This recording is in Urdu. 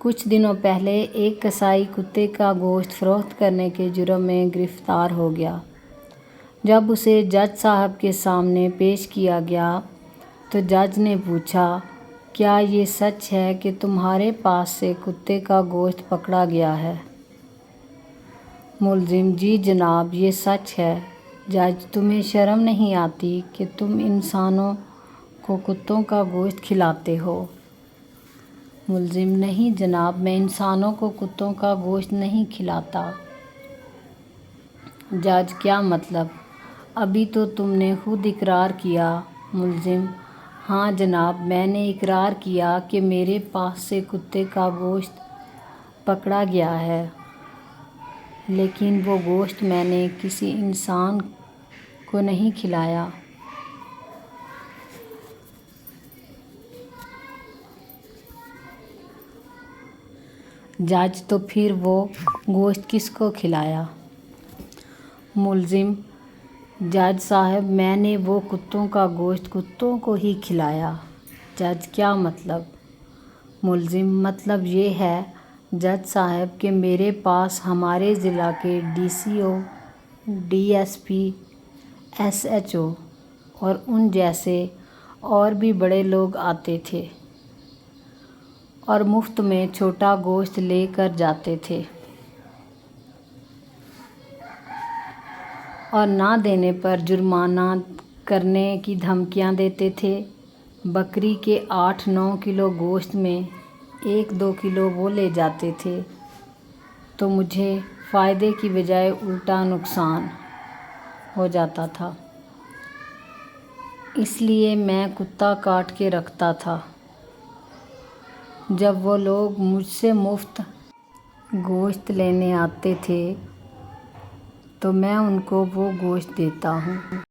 کچھ دنوں پہلے ایک کسائی کتے کا گوشت فروخت کرنے کے جرم میں گرفتار ہو گیا۔ جب اسے جج صاحب کے سامنے پیش کیا گیا تو جج نے پوچھا، کیا یہ سچ ہے کہ تمہارے پاس سے کتے کا گوشت پکڑا گیا ہے؟ ملزم: جی جناب، یہ سچ ہے۔ جج: تمہیں شرم نہیں آتی کہ تم انسانوں کو کتوں کا گوشت کھلاتے ہو؟ ملزم: نہیں جناب، میں انسانوں کو کتوں کا گوشت نہیں کھلاتا۔ جج: کیا مطلب؟ ابھی تو تم نے خود اقرار کیا۔ ملزم: ہاں جناب، میں نے اقرار کیا کہ میرے پاس سے کتے کا گوشت پکڑا گیا ہے، لیکن وہ گوشت میں نے کسی انسان کو نہیں کھلایا۔ جج: تو پھر وہ گوشت کس کو کھلایا؟ ملزم: جج صاحب، میں نے وہ کتوں کا گوشت کتوں کو ہی کھلایا۔ جج: کیا مطلب؟ ملزم: مطلب یہ ہے جج صاحب کہ میرے پاس ہمارے ضلع کے D C O, D S P, S H O اور ان جیسے اور بھی بڑے لوگ آتے تھے اور مفت میں چھوٹا گوشت لے کر جاتے تھے اور نہ دینے پر جرمانہ کرنے کی دھمکیاں دیتے تھے۔ بکری کے 8-9 کلو گوشت میں 1-2 کلو وہ لے جاتے تھے تو مجھے فائدے کی بجائے الٹا نقصان ہو جاتا تھا، اس لیے میں کتا کاٹ کے رکھتا تھا۔ جب وہ لوگ مجھ سے مفت گوشت لینے آتے تھے تو میں ان کو وہ گوشت دیتا ہوں۔